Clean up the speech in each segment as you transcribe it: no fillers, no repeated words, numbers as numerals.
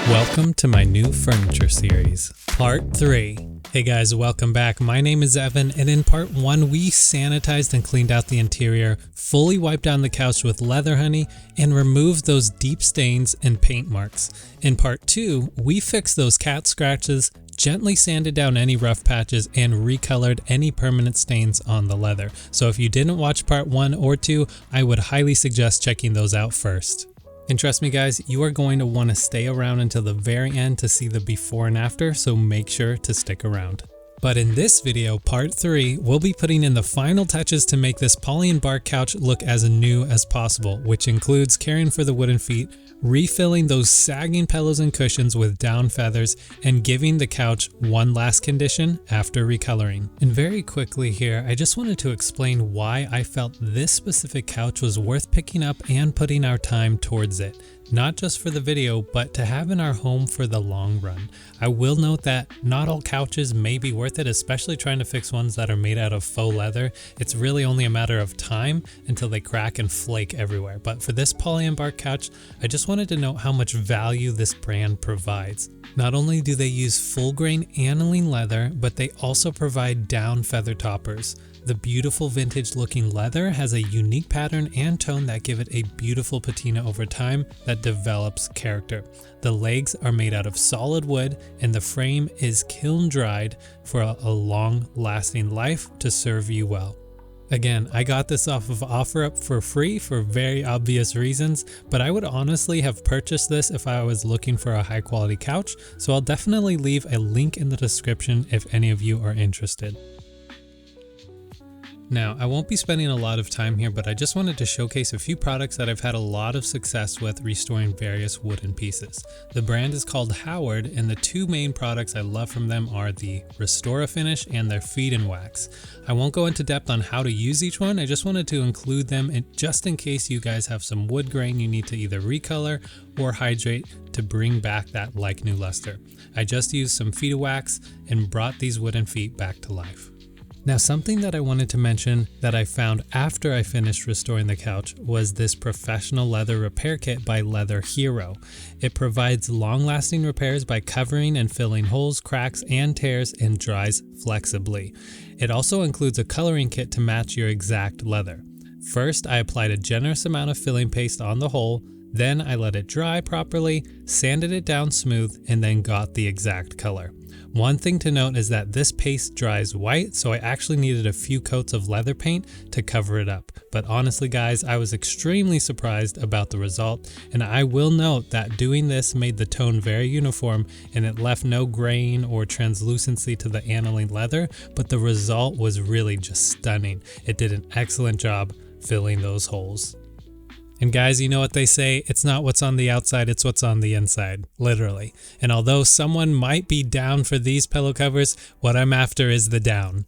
Welcome to my new furniture series, part 3. Hey guys, welcome back. My name is Evan, and in part 1 we sanitized and cleaned out the interior, fully wiped down the couch with leather honey, and removed those deep stains and paint marks. In part 2, we fixed those cat scratches, gently sanded down any rough patches, and recolored any permanent stains on the leather. So if you didn't watch part 1 or 2, I would highly suggest checking those out first. And trust me guys, you are going to want to stay around until the very end to see the before and after, so make sure to stick around. But in this video, part 3, we'll be putting in the final touches to make this poly and bark couch look as new as possible, which includes caring for the wooden feet, refilling those sagging pillows and cushions with down feathers, and giving the couch one last condition after recoloring. And very quickly here, I just wanted to explain why I felt this specific couch was worth picking up and putting our time towards it. Not just for the video, but to have in our home for the long run. I will note that not all couches may be worth it, especially trying to fix ones that are made out of faux leather. It's really only a matter of time until they crack and flake everywhere. But for this poly and bark couch, I just wanted to note how much value this brand provides. Not only do they use full grain aniline leather, but they also provide down feather toppers. The beautiful vintage looking leather has a unique pattern and tone that give it a beautiful patina over time that develops character. The legs are made out of solid wood and the frame is kiln dried for a long lasting life to serve you well. Again, I got this off of OfferUp for free for very obvious reasons, but I would honestly have purchased this if I was looking for a high quality couch, so I'll definitely leave a link in the description if any of you are interested. Now, I won't be spending a lot of time here, but I just wanted to showcase a few products that I've had a lot of success with restoring various wooden pieces. The brand is called Howard, and the two main products I love from them are the Restore-A-Finish and their Feed and Wax. I won't go into depth on how to use each one, I just wanted to include them just in case you guys have some wood grain you need to either recolor or hydrate to bring back that like new luster. I just used some Feed and Wax and brought these wooden feet back to life. Now, something that I wanted to mention that I found after I finished restoring the couch was this professional leather repair kit by Leather Hero. It provides long-lasting repairs by covering and filling holes, cracks, and tears, and dries flexibly. It also includes a coloring kit to match your exact leather. First, I applied a generous amount of filling paste on the hole, then I let it dry properly, sanded it down smooth, and then got the exact color. One thing to note is that this paste dries white, so I actually needed a few coats of leather paint to cover it up. But honestly guys, I was extremely surprised about the result, and I will note that doing this made the tone very uniform and it left no grain or translucency to the aniline leather, but the result was really just stunning. It did an excellent job filling those holes. And guys, you know what they say, it's not what's on the outside, it's what's on the inside, literally. And although someone might be down for these pillow covers, what I'm after is the down.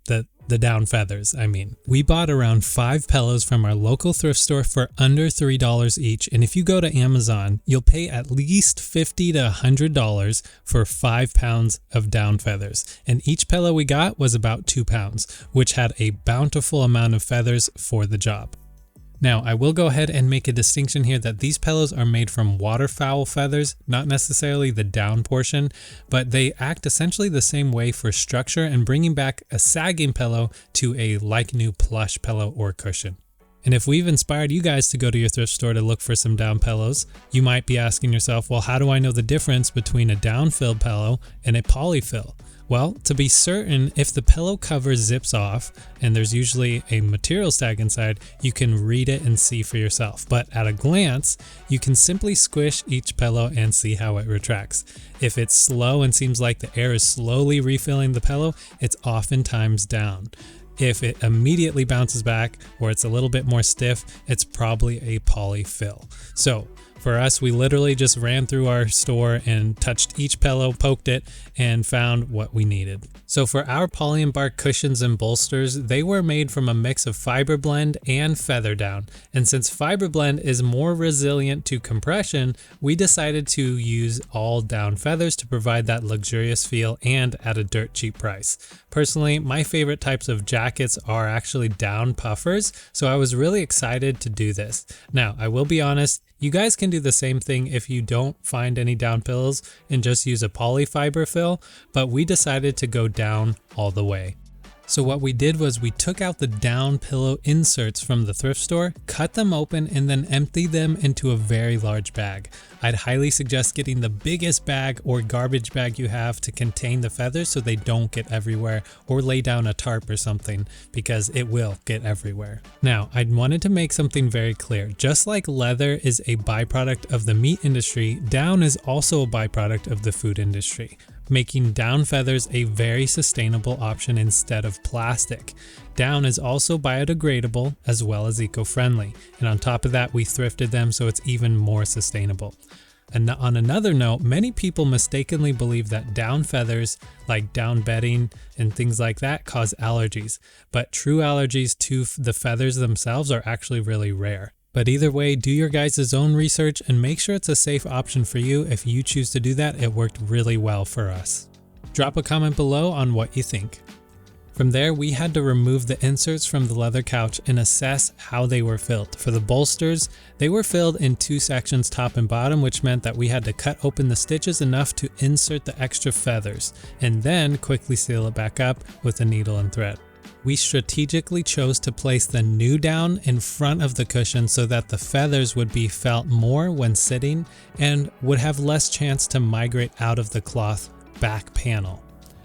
The down feathers, I mean. We bought around 5 pillows from our local thrift store for under $3 each, and if you go to Amazon, you'll pay at least $50 to $100 for 5 pounds of down feathers. And each pillow we got was about 2 pounds, which had a bountiful amount of feathers for the job. Now, I will go ahead and make a distinction here that these pillows are made from waterfowl feathers, not necessarily the down portion, but they act essentially the same way for structure and bringing back a sagging pillow to a like new plush pillow or cushion. And if we've inspired you guys to go to your thrift store to look for some down pillows, you might be asking yourself, well, how do I know the difference between a down-filled pillow and a polyfill? Well, to be certain, if the pillow cover zips off, and there's usually a materials tag inside, you can read it and see for yourself. But at a glance, you can simply squish each pillow and see how it retracts. If it's slow and seems like the air is slowly refilling the pillow, it's oftentimes down. If it immediately bounces back or it's a little bit more stiff, it's probably a polyfill. So for us, we literally just ran through our store and touched each pillow, poked it, and found what we needed. So for our poly and bark cushions and bolsters, they were made from a mix of fiber blend and feather down. And since fiber blend is more resilient to compression, we decided to use all down feathers to provide that luxurious feel and at a dirt cheap price. Personally, my favorite types of jackets are actually down puffers, so I was really excited to do this. Now, I will be honest, You guys can do the same thing if you don't find any down pillows and just use a polyfiber fill, but we decided to go down all the way. So what we did was we took out the down pillow inserts from the thrift store, cut them open, and then emptied them into a very large bag. I'd highly suggest getting the biggest bag or garbage bag you have to contain the feathers so they don't get everywhere, or lay down a tarp or something because it will get everywhere. Now, I wanted to make something very clear. Just like leather is a byproduct of the meat industry, down is also a byproduct of the food industry, making down feathers a very sustainable option instead of plastic. Down is also biodegradable as well as eco-friendly, and on top of that we thrifted them so it's even more sustainable. And on another note, many people mistakenly believe that down feathers like down bedding and things like that cause allergies, but true allergies to the feathers themselves are actually really rare. But either way, do your guys' own research and make sure it's a safe option for you. If you choose to do that, it worked really well for us. Drop a comment below on what you think. From there, we had to remove the inserts from the leather couch and assess how they were filled. For the bolsters, they were filled in 2 sections, top and bottom, which meant that we had to cut open the stitches enough to insert the extra feathers and then quickly seal it back up with a needle and thread. We strategically chose to place the new down in front of the cushion so that the feathers would be felt more when sitting and would have less chance to migrate out of the cloth back panel.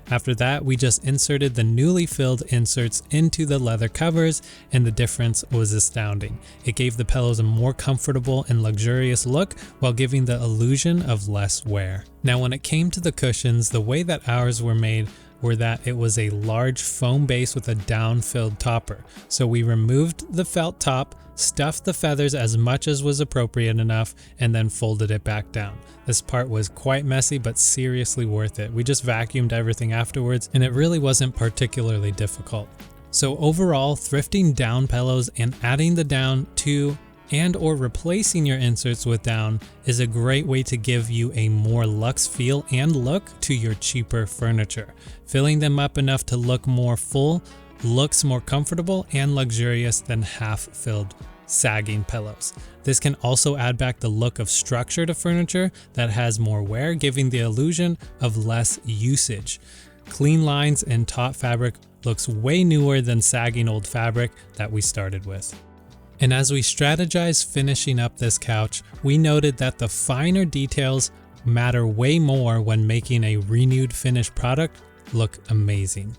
After that, we just inserted the newly filled inserts into the leather covers, and the difference was astounding. It gave the pillows a more comfortable and luxurious look while giving the illusion of less wear. Now, when it came to the cushions, the way that ours were made were that it was a large foam base with a down-filled topper. So we removed the felt top, stuffed the feathers as much as was appropriate enough, and then folded it back down. This part was quite messy, but seriously worth it. We just vacuumed everything afterwards, and it really wasn't particularly difficult. So overall, thrifting down pillows and adding the down to and/or replacing your inserts with down is a great way to give you a more luxe feel and look to your cheaper furniture. Filling them up enough to look more full looks more comfortable and luxurious than half-filled sagging pillows. This can also add back the look of structure to furniture that has more wear, giving the illusion of less usage. Clean lines and taut fabric looks way newer than sagging old fabric that we started with. And as we strategized finishing up this couch, we noted that the finer details matter way more when making a renewed finished product look amazing.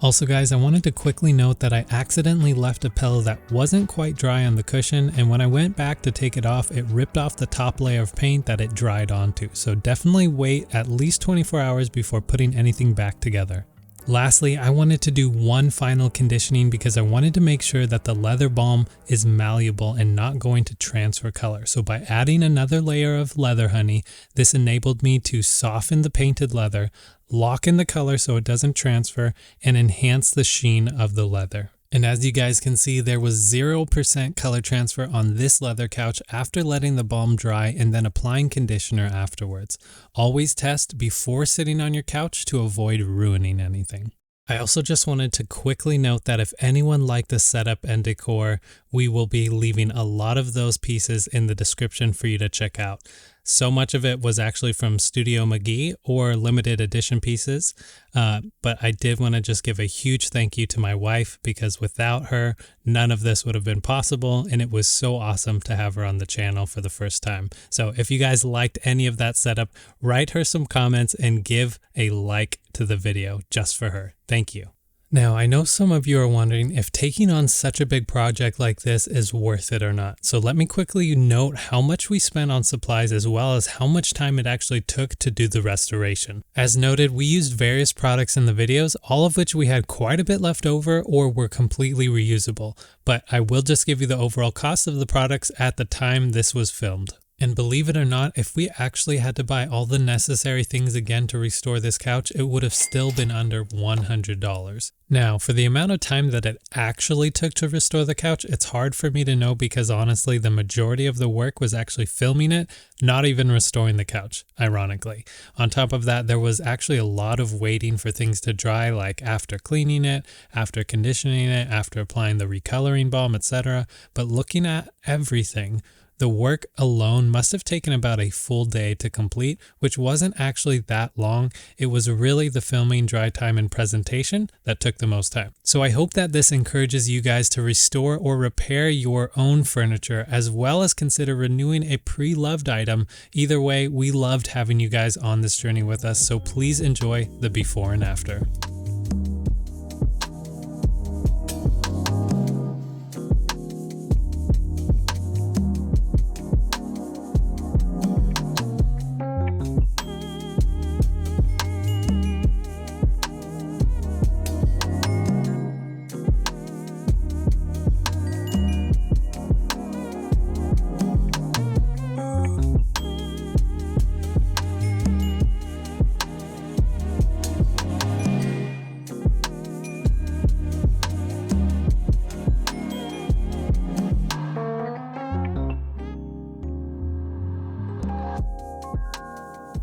Also guys, I wanted to quickly note that I accidentally left a pillow that wasn't quite dry on the cushion, and when I went back to take it off, it ripped off the top layer of paint that it dried onto. So definitely wait at least 24 hours before putting anything back together. Lastly, I wanted to do one final conditioning because I wanted to make sure that the leather balm is malleable and not going to transfer color. So by adding another layer of leather honey, this enabled me to soften the painted leather, lock in the color so it doesn't transfer, and enhance the sheen of the leather. And as you guys can see, there was 0% color transfer on this leather couch after letting the balm dry and then applying conditioner afterwards. Always test before sitting on your couch to avoid ruining anything. I also just wanted to quickly note that if anyone liked the setup and decor, we will be leaving a lot of those pieces in the description for you to check out. So much of it was actually from Studio McGee or limited edition pieces, but I did want to just give a huge thank you to my wife because without her, none of this would have been possible, and it was so awesome to have her on the channel for the first time. So if you guys liked any of that setup, write her some comments and give a like to the video just for her. Thank you. Now, I know some of you are wondering if taking on such a big project like this is worth it or not. So let me quickly note how much we spent on supplies as well as how much time it actually took to do the restoration. As noted, we used various products in the videos, all of which we had quite a bit left over or were completely reusable. But I will just give you the overall cost of the products at the time this was filmed. And believe it or not, if we actually had to buy all the necessary things again to restore this couch, it would have still been under $100. Now, for the amount of time that it actually took to restore the couch, it's hard for me to know because honestly, the majority of the work was actually filming it, not even restoring the couch, ironically. On top of that, there was actually a lot of waiting for things to dry, like after cleaning it, after conditioning it, after applying the recoloring balm, etc. But looking at everything, The work alone must have taken about a full day to complete, which wasn't actually that long. It was really the filming, dry time, and presentation that took the most time. So I hope that this encourages you guys to restore or repair your own furniture, as well as consider renewing a pre-loved item. Either way, we loved having you guys on this journey with us, so please enjoy the before and after.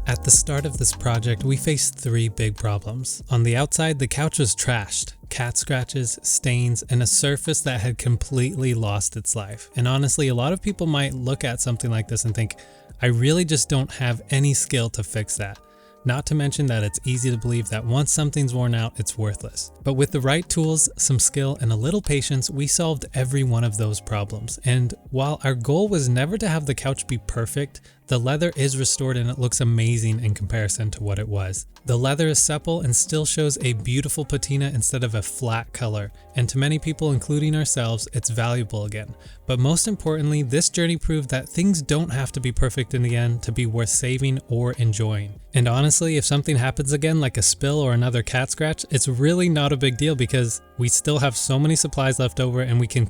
At the start of this project, we faced three big problems. On the outside, the couch was trashed, cat scratches, stains, and a surface that had completely lost its life. And honestly, a lot of people might look at something like this and think, I really just don't have any skill to fix that. Not to mention that it's easy to believe that once something's worn out, it's worthless. But with the right tools, some skill, and a little patience, we solved every one of those problems. And while our goal was never to have the couch be perfect, the leather is restored and it looks amazing in comparison to what it was. The leather is supple and still shows a beautiful patina instead of a flat color, and to many people, including ourselves, it's valuable again. But most importantly, this journey proved that things don't have to be perfect in the end to be worth saving or enjoying. And honestly, if something happens again, like a spill or another cat scratch, it's really not a big deal because we still have so many supplies left over and we can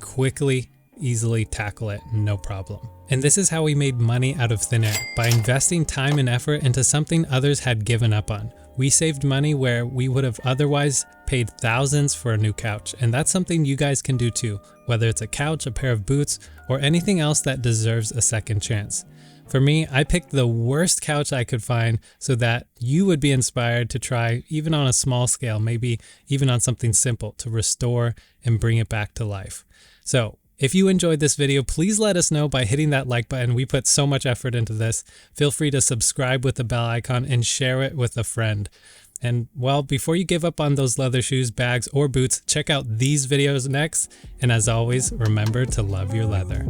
easily tackle it, no problem. And this is how we made money out of thin air, by investing time and effort into something others had given up on. We saved money where we would have otherwise paid thousands for a new couch, and that's something you guys can do too, whether it's a couch, a pair of boots, or anything else that deserves a second chance. For me, I picked the worst couch I could find so that you would be inspired to try, even on a small scale, maybe even on something simple, to restore and bring it back to life. So if you enjoyed this video, please let us know by hitting that like button. We put so much effort into this. Feel free to subscribe with the bell icon and share it with a friend. And well, before you give up on those leather shoes, bags, or boots, check out these videos next. And as always, remember to love your leather.